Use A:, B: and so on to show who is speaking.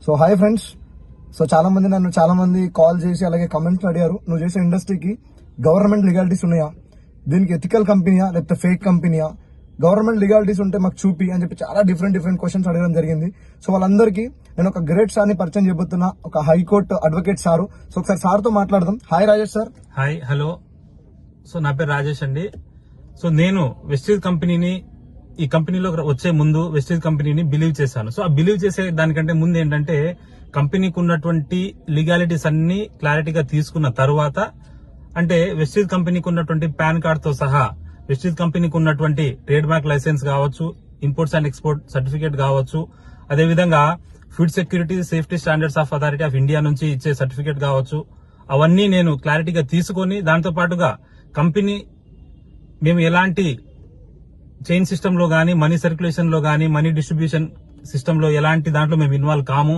A: So hi friends. So నన్ను చాలా మంది కాల్ చేసి అలాగే కమెంట్స్ అడిగారు, నువ్వు చేసే ఇండస్ట్రీకి గవర్నమెంట్ లీగాలిటీస్ ఉన్నాయా, దీనికి ఎథికల్ కంపెనీయా లేకపోతే ఫేక్ కంపెనీయా, గవర్నమెంట్ లీగాలిటీస్ ఉంటే మాకు చూపి అని చెప్పి చాలా డిఫరెంట్ క్వశ్చన్స్ అడగడం జరిగింది. సో వాళ్ళందరికీ నేను ఒక గ్రేట్ సార్ ని పరిచయం చేయబోతున్నా, ఒక హైకోర్టు అడ్వకేట్ సారు. సో ఒకసారి సార్ తో మాట్లాడదాం. Hi Rajesh sir.
B: Hi, hello. So నా పేరు రాజేష్ అండి. సో నేను వెస్టీజ్ కంపెనీని, ఈ కంపెనీలో వచ్చే ముందు వెస్టీజ్ కంపెనీని బిలీవ్ చేశాను. సో ఆ బిలీవ్ చేసే దానికంటే ముందు ఏంటంటే కంపెనీకి ఉన్నటువంటి లీగాలిటీస్ అన్ని క్లారిటీగా తీసుకున్న తర్వాత, అంటే వెస్టీజ్ కంపెనీకి ఉన్నటువంటి పాన్ కార్డ్ తో సహా వెస్టీజ్ కంపెనీకి ఉన్నటువంటి ట్రేడ్ మార్క్ లైసెన్స్ కావచ్చు, ఇంపోర్ట్స్ అండ్ ఎక్స్పోర్ట్ సర్టిఫికేట్ కావచ్చు, అదేవిధంగా food security safety standards of authority of India నుంచి ఇచ్చే సర్టిఫికేట్ కావచ్చు, అవన్నీ నేను క్లారిటీగా తీసుకొని దాంతో పాటుగా కంపెనీ మేము ఎలాంటి చైన్ సిస్టమ్ లో గానీ, మనీ సర్క్యులేషన్ లో గానీ, మనీ డిస్ట్రిబ్యూషన్ సిస్టమ్ లో ఎలాంటి దాంట్లో మేము ఇన్వాల్వ్ కాము